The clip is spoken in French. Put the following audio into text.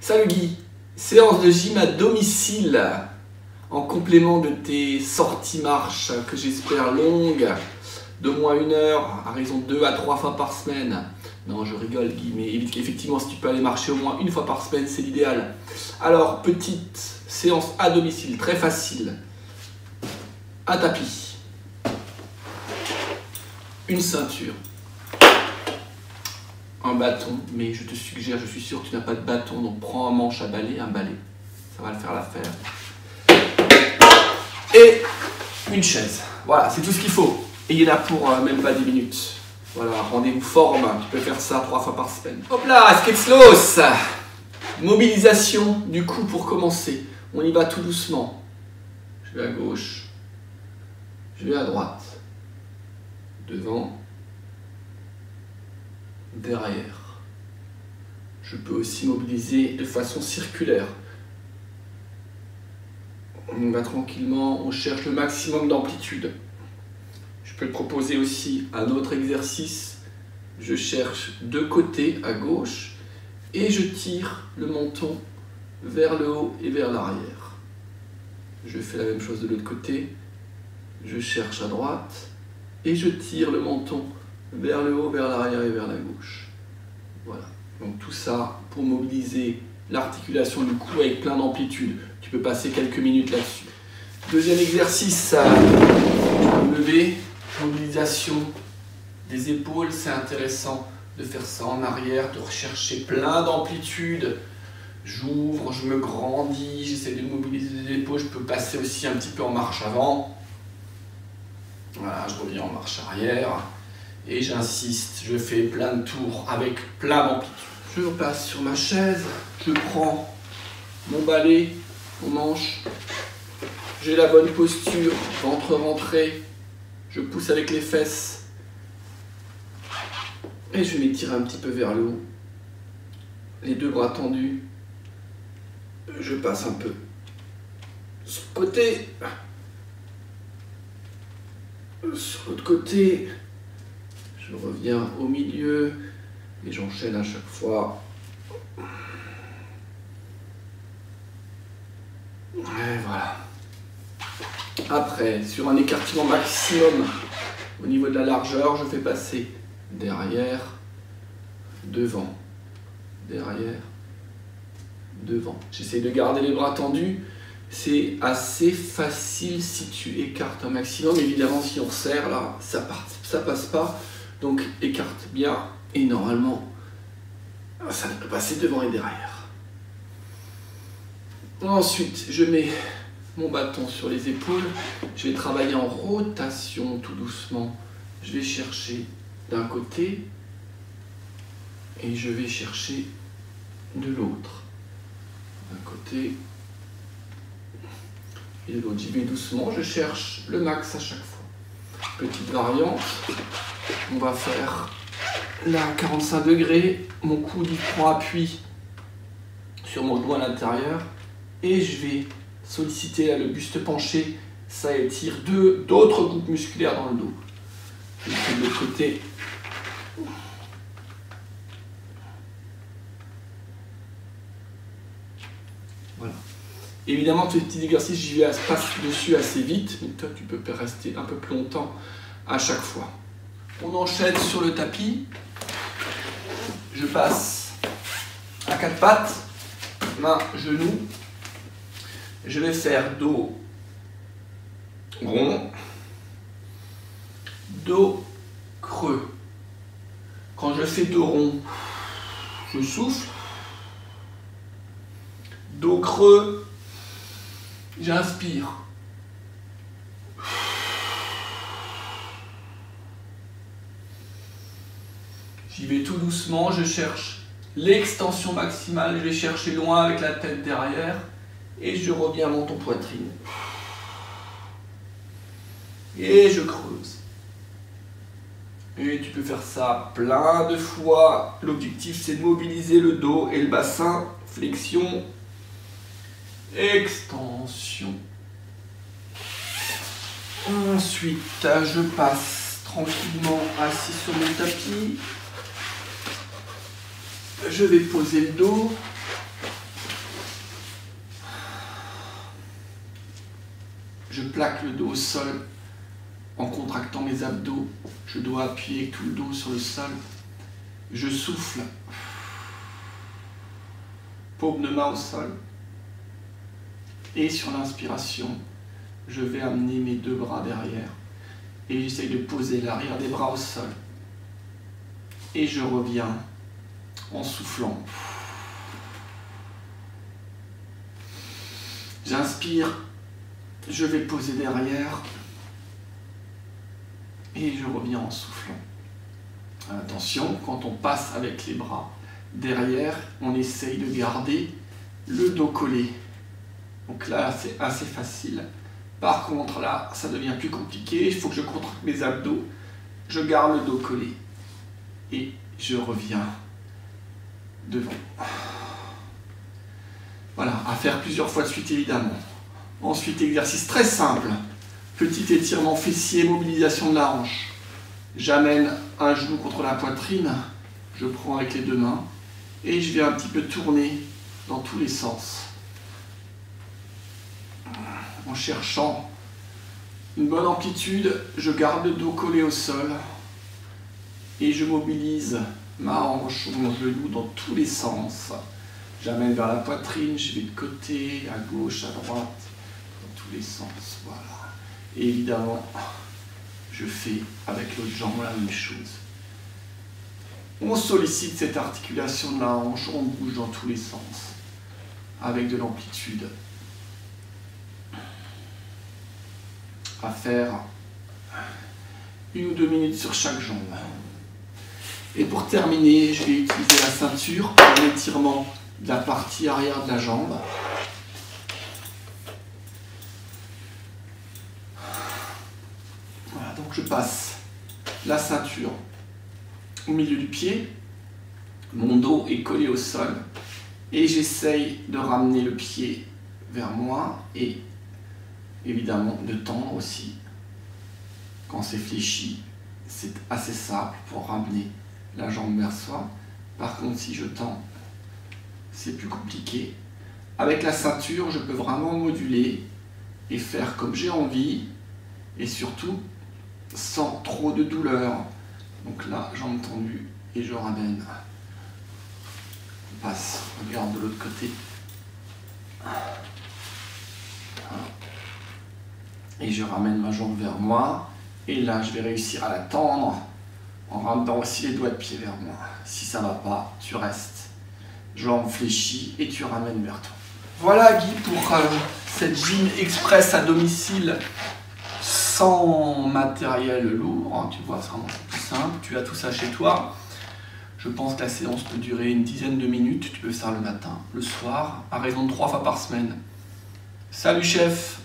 Salut Guy, séance de gym à domicile en complément de tes sorties marches que j'espère longues d'au moins 1 heure à raison de 2 à 3 fois par semaine. Non, je rigole Guy, mais effectivement si tu peux aller marcher au moins 1 fois par semaine, c'est l'idéal. Alors, petite séance à domicile, très facile. Un tapis, une ceinture, un bâton, mais je te suggère, je suis sûr que tu n'as pas de bâton, donc prends un manche à balai, un balai, ça va le faire l'affaire. Et une chaise, voilà, c'est tout ce qu'il faut. Et il y en a pour même pas 10 minutes. Voilà, rendez-vous forme, tu peux faire ça 3 fois par semaine. Hop là, Skexlos. Mobilisation du cou pour commencer. On y va tout doucement. Je vais à gauche, je vais à droite, devant, derrière. Je peux aussi mobiliser de façon circulaire. On va tranquillement, on cherche le maximum d'amplitude. Je peux te proposer aussi un autre exercice. Je cherche de côté à gauche et je tire le menton vers le haut et vers l'arrière. Je fais la même chose de l'autre côté. Je cherche à droite et je tire le menton vers le haut, vers l'arrière et vers la gauche. Voilà. Donc tout ça pour mobiliser l'articulation du cou avec plein d'amplitude. Tu peux passer quelques minutes là-dessus. Deuxième exercice, lever, mobilisation des épaules. C'est intéressant de faire ça en arrière, de rechercher plein d'amplitude. J'ouvre, je me grandis, j'essaie de mobiliser les épaules. Je peux passer aussi un petit peu en marche avant. Voilà, je reviens en marche arrière. Et j'insiste, je fais plein de tours avec plein d'amplitude. Je repasse sur ma chaise, je prends mon balai, mon manche. J'ai la bonne posture, ventre rentré. Je pousse avec les fesses. Et je m'étire un petit peu vers le haut. Les 2 bras tendus. Je passe un peu sur le côté. Sur l'autre côté. Je reviens au milieu. Et j'enchaîne à chaque fois. Et voilà. Après, sur un écartement maximum au niveau de la largeur, je fais passer derrière, devant, derrière, devant. J'essaie de garder les bras tendus. C'est assez facile si tu écartes un maximum. Évidemment, si on serre là, ça passe pas. Donc écarte bien et normalement, ça peut passer devant et derrière. Ensuite, je mets mon bâton sur les épaules, je vais travailler en rotation tout doucement. Je vais chercher d'un côté et je vais chercher de l'autre. D'un côté et de l'autre. J'y vais doucement, je cherche le max à chaque fois. Petite variante, on va faire là 45 degrés, mon coude il prend appui sur mon doigt à l'intérieur et je vais solliciter là, le buste penché, ça étire d'autres groupes musculaires dans le dos. Je fais de l'autre côté. Voilà. Évidemment, tous ces petits exercices, j'y vais dessus assez vite, mais toi, tu peux rester un peu plus longtemps à chaque fois. On enchaîne sur le tapis. Je passe à 4 pattes, main, genou. Je vais faire dos rond, dos creux. Quand je fais dos rond, je souffle. Dos creux, j'inspire. J'y vais tout doucement, je cherche l'extension maximale, je vais chercher loin avec la tête derrière. Et je reviens à menton poitrine. Et je creuse. Et tu peux faire ça plein de fois. L'objectif c'est de mobiliser le dos et le bassin. Flexion. Extension. Ensuite, je passe tranquillement assis sur mon tapis. Je vais poser le dos. je plaque le dos au sol en contractant mes abdos. Je dois appuyer tout le dos sur le sol. Je souffle. Paume de main au sol. Et sur l'inspiration, je vais amener mes deux bras derrière. Et j'essaye de poser l'arrière des bras au sol. Et je reviens en soufflant. J'inspire, je vais poser derrière. Et je reviens en soufflant. Attention, quand on passe avec les bras derrière, on essaye de garder le dos collé. Donc là, c'est assez facile. Par contre, là, ça devient plus compliqué. Il faut que je contracte mes abdos. Je garde le dos collé. Et je reviens devant. Voilà, à faire plusieurs fois de suite, évidemment. Ensuite, exercice très simple. Petit étirement fessier, mobilisation de la hanche. J'amène un genou contre la poitrine. Je prends avec les deux mains. Et je vais un petit peu tourner dans tous les sens. En cherchant une bonne amplitude, je garde le dos collé au sol. Et je mobilise ma hanche ou mon genou dans tous les sens. J'amène vers la poitrine, je vais de côté, à gauche, à droite, dans tous les sens. Voilà. Et évidemment, je fais avec l'autre jambe la même chose. On sollicite cette articulation de la hanche, on bouge dans tous les sens, avec de l'amplitude. À faire 1 ou 2 minutes sur chaque jambe. Et pour terminer, je vais utiliser la ceinture pour l'étirement de la partie arrière de la jambe. Voilà, donc je passe la ceinture au milieu du pied, mon dos est collé au sol et j'essaye de ramener le pied vers moi et évidemment de tendre aussi. Quand c'est fléchi, c'est assez simple pour ramener la jambe vers soi. Par contre, si je tends, c'est plus compliqué. Avec la ceinture, je peux vraiment moduler et faire comme j'ai envie et surtout sans trop de douleur. Donc là, jambe tendue et je ramène. On passe, on regarde de l'autre côté. Et je ramène ma jambe vers moi. Et là, je vais réussir à la tendre en ramenant aussi les doigts de pied vers moi. Si ça ne va pas, tu restes. Jambe fléchie et tu ramènes vers toi. Voilà Guy pour cette gym express à domicile sans matériel lourd. Tu vois, c'est vraiment plus simple. Tu as tout ça chez toi. Je pense que la séance peut durer une dizaine de minutes. Tu peux faire le matin, le soir, à raison de 3 fois par semaine. Salut chef!